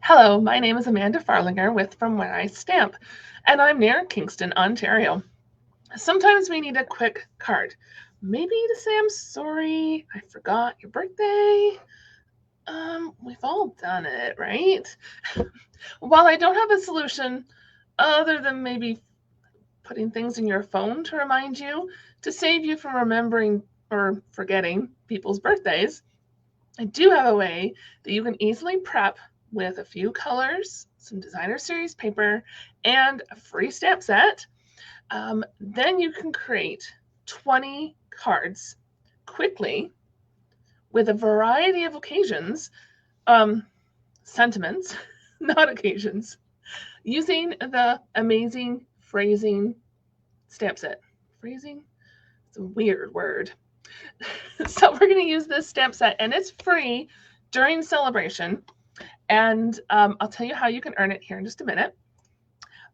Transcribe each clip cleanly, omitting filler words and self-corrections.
Hello, my name is Amanda Farlinger with From Where I Stamp, and I'm near Kingston, Ontario. Sometimes we need a quick card, maybe to say I'm sorry, I forgot your birthday. We've all done it, right? While I don't have a solution other than maybe putting things in your phone to remind you to save you from remembering or forgetting people's birthdays, I do have a way that you can easily prep with a few colors, some designer series paper, and a free stamp set. Then you can create 20 cards quickly with a variety of occasions, sentiments, not occasions, using the amazing phrasing stamp set. Phrasing? It's a weird word. So we're going to use this stamp set, and it's free during celebration. And I'll tell you how you can earn it here in just a minute.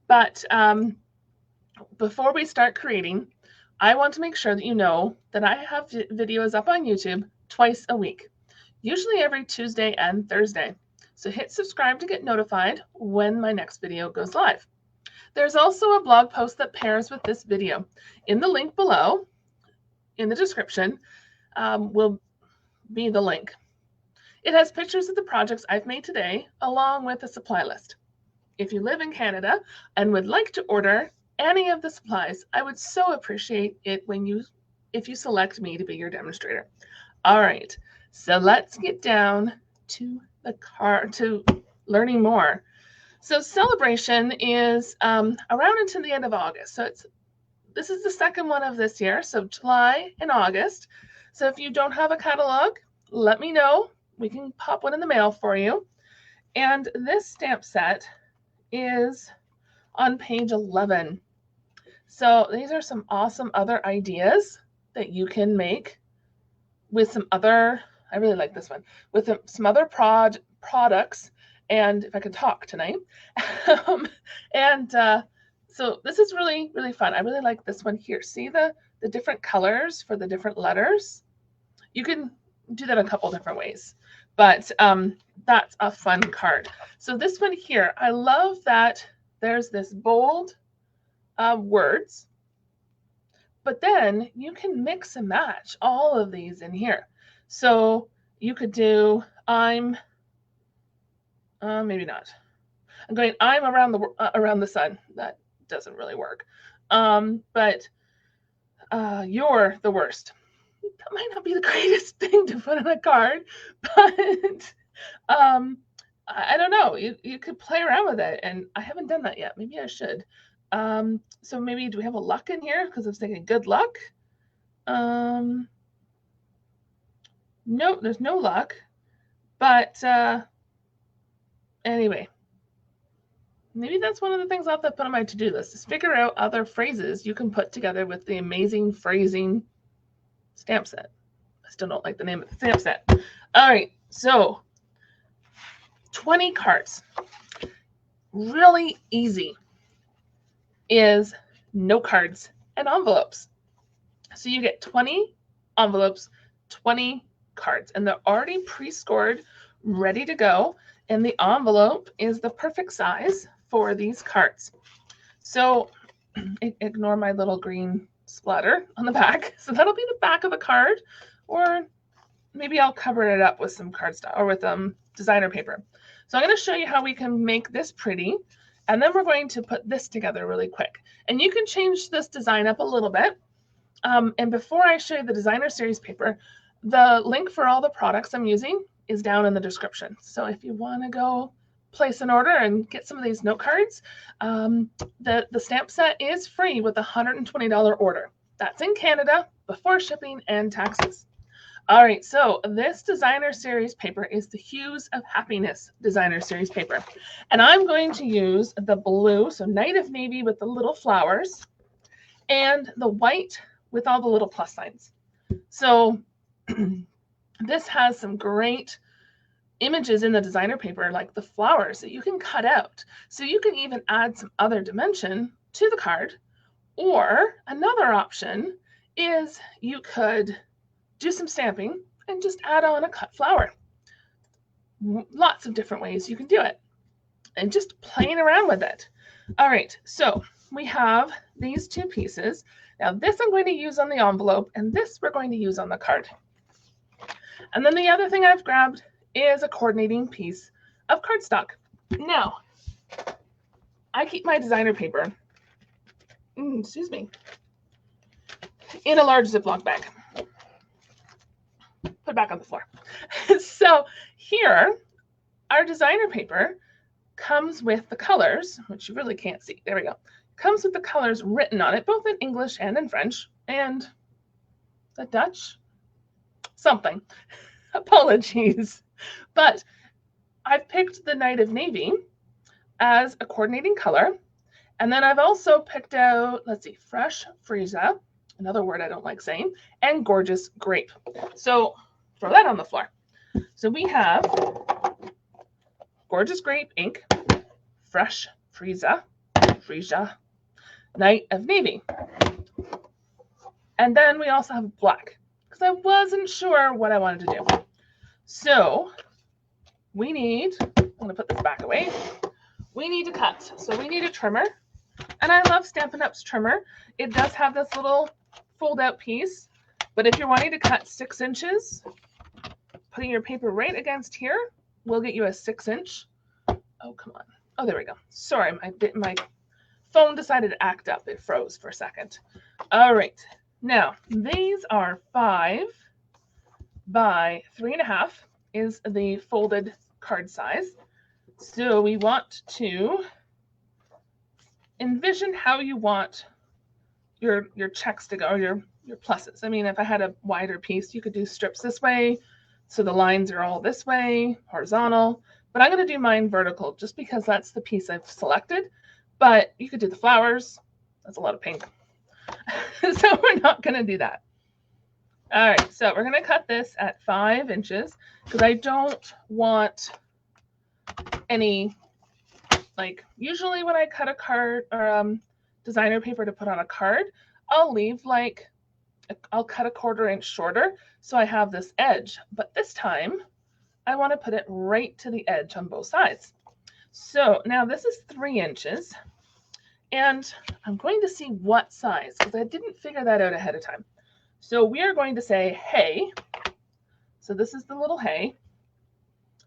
But before we start creating, I want to make sure that you know that I have videos up on YouTube twice a week, usually every Tuesday and Thursday. So hit subscribe to get notified when my next video goes live. There's also a blog post that pairs with this video. In the link below, in the description, will be the link. It has pictures of the projects I've made today, along with a supply list. If you live in Canada and would like to order any of the supplies, I would so appreciate it if you select me to be your demonstrator. All right, so let's get down to to learning more. So celebration is around until the end of August. So this is the second one of this year, so July and August. So if you don't have a catalog, let me know. We can pop one in the mail for you. And this stamp set is on page 11. So these are some awesome other ideas that you can make with some other, I really like this one, with some other products. And if I could talk tonight. So this is really, really fun. I really like this one here. See the different colors for the different letters? You can do that a couple different ways, but that's a fun card. So this one here, I love that there's this bold words, but then you can mix and match all of these in here. So you could do, maybe not. I'm around the sun. That doesn't really work. But you're the worst. That might not be the greatest thing to put on a card, but I don't know. You could play around with it, and I haven't done that yet. Maybe I should. So maybe, do we have a luck in here? Because I was thinking good luck. No, there's no luck. But anyway, maybe that's one of the things I'll have to put on my to-do list, is figure out other phrases you can put together with the amazing phrasing stamp set. I still don't like the name of the stamp set. All right, so 20 cards. Really easy is note cards and envelopes. So you get 20 envelopes, 20 cards, and they're already pre-scored, ready to go. And the envelope is the perfect size for these cards. So ignore my little green splatter on the back. So that'll be the back of a card, or maybe I'll cover it up with some cardstock or with designer paper. So I'm going to show you how we can make this pretty, and then we're going to put this together really quick. And you can change this design up a little bit. And before I show you the designer series paper, the link for all the products I'm using is down in the description. So if you want to go place an order and get some of these note cards, the stamp set is free with a $120 order. That's in Canada before shipping and taxes. All right, so this designer series paper is the Hues of Happiness designer series paper. And I'm going to use the blue, so Night of Navy with the little flowers, and the white with all the little plus signs. So this has some great images in the designer paper, like the flowers that you can cut out. So you can even add some other dimension to the card. Or another option is you could do some stamping and just add on a cut flower. Lots of different ways you can do it. and just playing around with it. All right, so we have these two pieces. Now this I'm going to use on the envelope, and this we're going to use on the card. And then the other thing I've grabbed is a coordinating piece of cardstock. Now, I keep my designer paper, excuse me, in a large Ziploc bag. Put it back on the floor. So here, our designer paper comes with the colors, which you really can't see. There we go. Comes with the colors written on it, both in English and in French, and the Dutch, something. Apologies. But I've picked the Night of Navy as a coordinating color. And then I've also picked out, let's see, Fresh Frieza, another word I don't like saying, and Gorgeous Grape. So throw that on the floor. So we have Gorgeous Grape ink, Fresh Frieza, Night of Navy. And then we also have black, because I wasn't sure what I wanted to do. So we need, I'm going to put this back away. We need to cut. So we need a trimmer. And I love Stampin' Up's trimmer. It does have this little fold-out piece. But if you're wanting to cut 6 inches, putting your paper right against here will get you a 6-inch. Oh, come on. Oh, there we go. Sorry, my phone decided to act up. It froze for a second. All right. Now, these are 5 by 3.5 is the folded card size. So we want to envision how you want your checks to go, or your pluses. I mean, if I had a wider piece, you could do strips this way, so the lines are all this way, horizontal. But I'm going to do mine vertical, just because that's the piece I've selected. But you could do the flowers. That's a lot of pink. So we're not going to do that. All right, so we're going to cut this at 5 inches, because I don't want any, like, usually when I cut a card or designer paper to put on a card, I'll leave like, I'll cut a 1/4 inch shorter so I have this edge. But this time I want to put it right to the edge on both sides. So now this is 3 inches, and I'm going to see what size, because I didn't figure that out ahead of time. So we are going to say hey. So this is the little hey.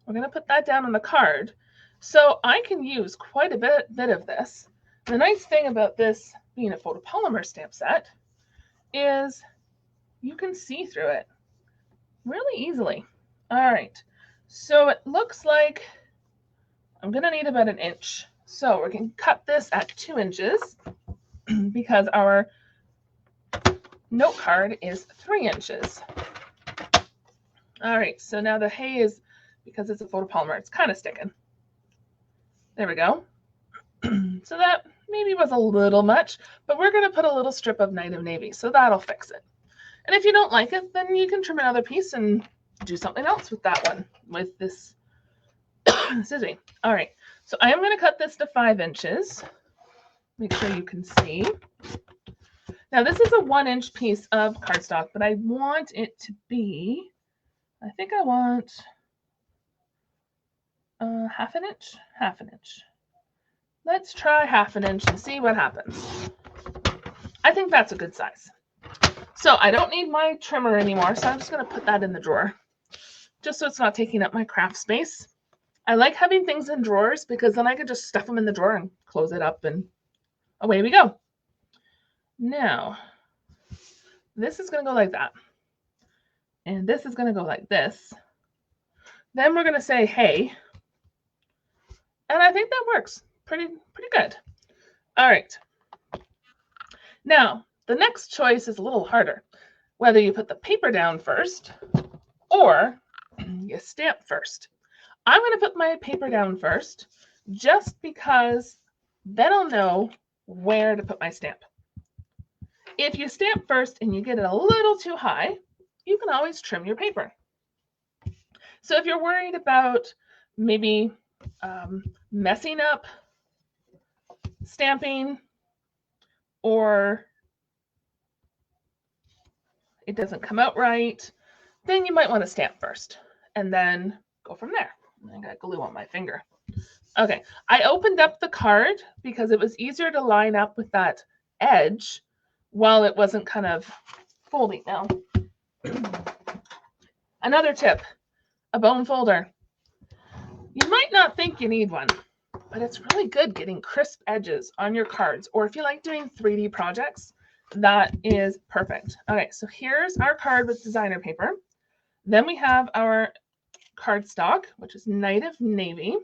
We're going to put that down on the card. So I can use quite a bit of this. The nice thing about this being a photopolymer stamp set is you can see through it really easily. All right, so it looks like I'm going to need about 1 inch. So we're going to cut this at 2 inches because our note card is 3 inches. All right, so now the hay is, because it's a photopolymer, it's kind of sticking. There we go. So that maybe was a little much, but we're going to put a little strip of Night of Navy, so that'll fix it. And if you don't like it, then you can trim another piece and do something else with that one, with this. Excuse me. All right, so I am going to cut this to 5 inches. Make sure you can see. Now this is a 1-inch piece of cardstock, but I want it to be, I think I want 1/2 inch, 1/2 inch. Let's try 1/2 inch and see what happens. I think that's a good size. So I don't need my trimmer anymore, so I'm just going to put that in the drawer, just so it's not taking up my craft space. I like having things in drawers because then I can just stuff them in the drawer and close it up, and away we go. Now, this is going to go like that. And this is going to go like this. Then we're going to say hey. And I think that works pretty good. All right. Now, the next choice is a little harder. Whether you put the paper down first or you stamp first. I'm going to put my paper down first just because then I'll know where to put my stamp. If you stamp first and you get it a little too high, you can always trim your paper. So if you're worried about maybe messing up stamping, or it doesn't come out right, then you might want to stamp first and then go from there. I got glue on my finger. Okay, I opened up the card because it was easier to line up with that edge while it wasn't kind of folding now. Another tip, a bone folder. You might not think you need one, but it's really good getting crisp edges on your cards, or if you like doing 3D projects, that is perfect. Okay, so here's our card with designer paper. Then we have our cardstock, which is Night of Navy.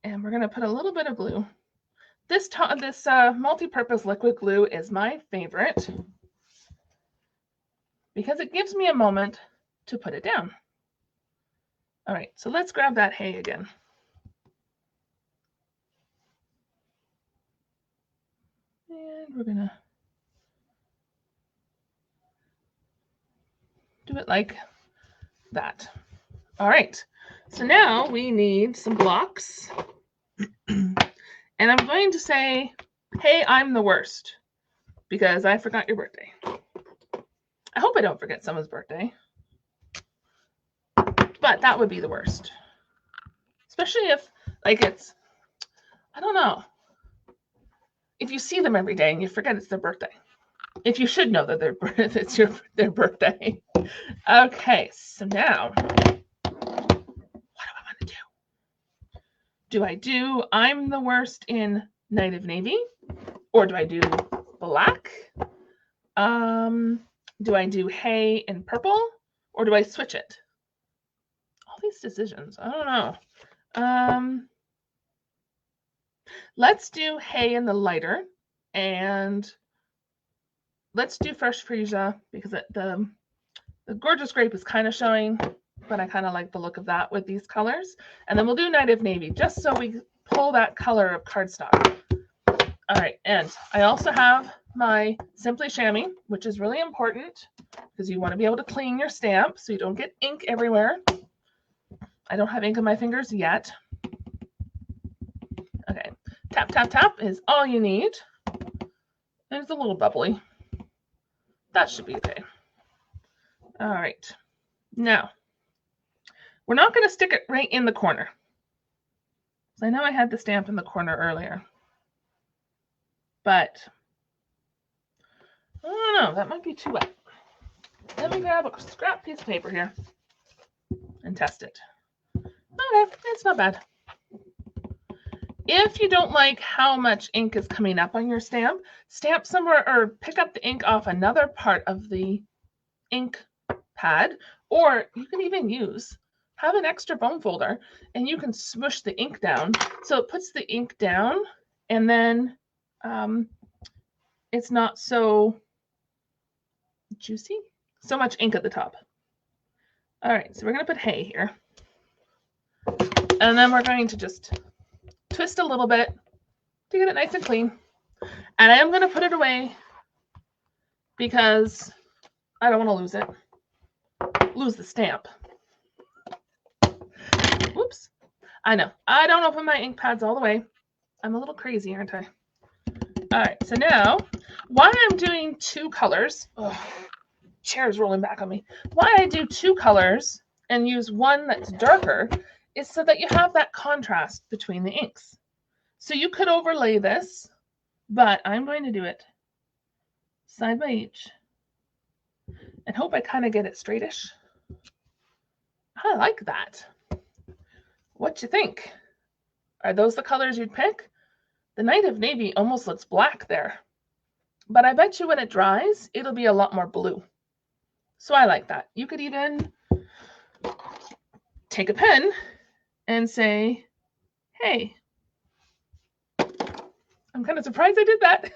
And we're going to put a little bit of glue. This multi-purpose liquid glue is my favorite because it gives me a moment to put it down. All right, so let's grab that hay again. And we're going to do it like that. All right, so now we need some blocks. And I'm going to say, hey, I'm the worst because I forgot your birthday. I hope I don't forget someone's birthday, but that would be the worst. Especially if, like, it's, I don't know, if you see them every day and you forget it's their birthday. If you should know that it's their birthday. Okay, so now, what do I want to do? Do I do I'm the worst in Night of Navy? Or do I do black? Do I do hay in purple? Or do I switch it? All these decisions, I don't know. Let's do hay in the lighter, and let's do Fresh Freesia because the Gorgeous Grape is kind of showing, but I kind of like the look of that with these colors. And then we'll do Night of Navy just so we pull that color of cardstock. All right, and I also have my Simply Chamois, which is really important because you want to be able to clean your stamp so you don't get ink everywhere. I don't have ink on my fingers yet. Okay, tap, tap, tap is all you need. And it's a little bubbly. That should be okay. All right, now we're not going to stick it right in the corner. So I know I had the stamp in the corner earlier, but I don't know, that might be too wet. Let me grab a scrap piece of paper here and test it. Okay, it's not bad. If you don't like how much ink is coming up on your stamp, stamp somewhere or pick up the ink off another part of the ink pad, or you can even have an extra bone folder and you can smush the ink down so it puts the ink down, and then it's not so juicy, so much ink at the top. All right, so we're going to put hay here, and then we're going to just twist a little bit to get it nice and clean. And I am going to put it away because I don't want to lose the stamp. Whoops. I know. I don't open my ink pads all the way. I'm a little crazy, aren't I? All right, so now, why I'm doing two colors, chair's rolling back on me. Why I do two colors and use one that's darker is so that you have that contrast between the inks. So you could overlay this, but I'm going to do it side by each and hope I kind of get it straightish. I like that. What you think? Are those the colors you'd pick? The Night of Navy almost looks black there, but I bet you when it dries, it'll be a lot more blue. So I like that. You could even take a pen and say, hey, I'm kind of surprised I did that.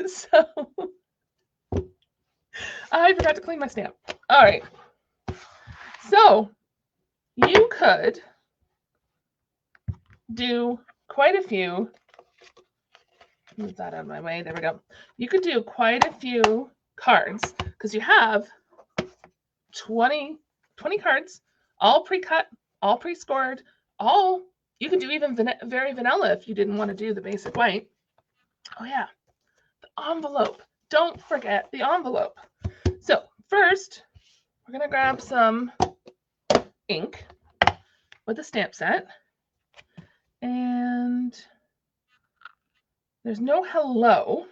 So I forgot to clean my stamp. All right. So you could do quite a few. Move that out of my way. There we go. You could do quite a few cards because you have 20 cards, all pre-cut, all pre-scored, you could do even very vanilla if you didn't want to do the basic white. Oh yeah, the envelope. Don't forget the envelope. So first, we're going to grab some ink with a stamp set. And there's no hello.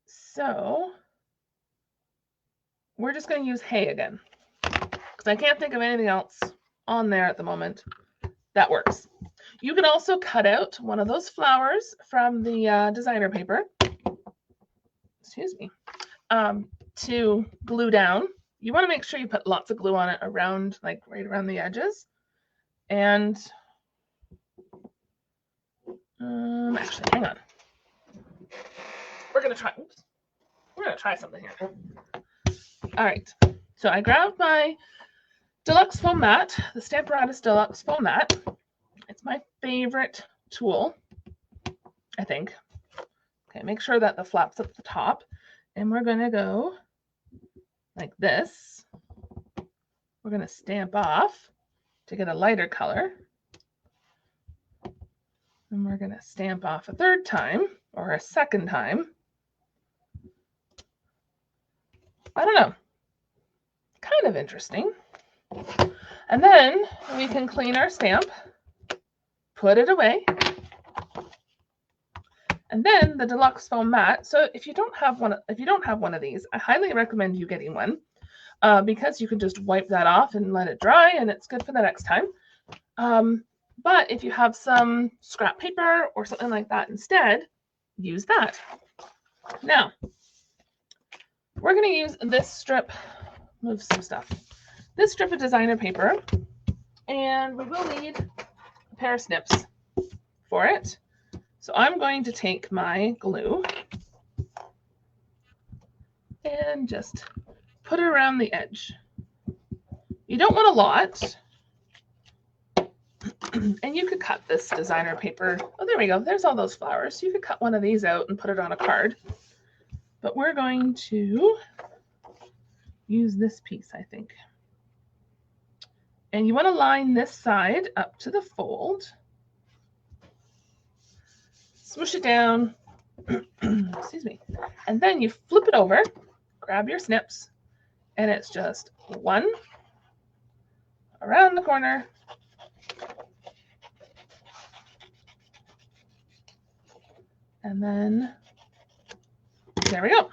So we're just going to use hey again, because I can't think of anything else on there at the moment that works. You can also cut out one of those flowers from the designer paper, excuse me, to glue down. You want to make sure you put lots of glue on it around, like right around the edges. And actually, hang on. We're going to try, oops. We're going to try something here. All right, so I grabbed my Deluxe Foam Mat, the Stampin' Deluxe Foam Mat. It's my favorite tool, I think. Okay, make sure that the flap's at the top. And we're going to go like this. We're going to stamp off to get a lighter color. And we're going to stamp off a third time or a second time. I don't know. Kind of interesting. And then we can clean our stamp, put it away. And then the Deluxe Foam Mat. So if you don't have one of these, I highly recommend you getting one, because you can just wipe that off and let it dry, and it's good for the next time. But if you have some scrap paper or something like that instead, use that. Now, we're going to use this strip, move some stuff, this strip of designer paper, and we will need a pair of snips for it. So I'm going to take my glue and just put it around the edge. You don't want a lot. And you could cut this designer paper. Oh, there we go. There's all those flowers. You could cut one of these out and put it on a card. But we're going to use this piece, I think. And you want to line this side up to the fold. Swoosh it down, excuse me, and then you flip it over, grab your snips, and it's just one around the corner, and then there we go.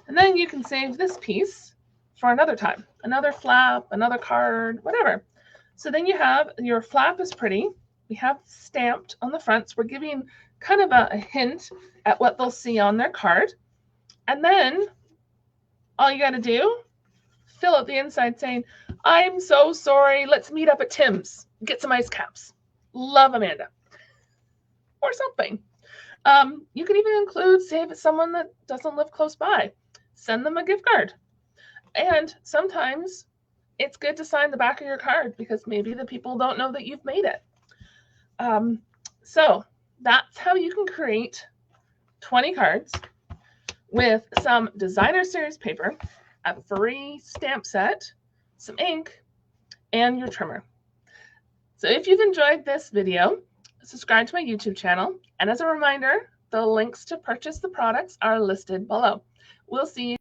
And then you can save this piece for another time, another flap, another card, whatever. So then you have, your flap is pretty. We have stamped on the fronts. We're giving kind of a hint at what they'll see on their card. And then all you got to do, fill out the inside saying, I'm so sorry, let's meet up at Tim's, get some ice caps. Love, Amanda. Or something. You can even include, say if it's someone that doesn't live close by, send them a gift card. And sometimes it's good to sign the back of your card because maybe the people don't know that you've made it. So that's how you can create 20 cards with some designer series paper, a free stamp set, some ink, and your trimmer. So if you've enjoyed this video, subscribe to my YouTube channel. And as a reminder, the links to purchase the products are listed below. We'll see you.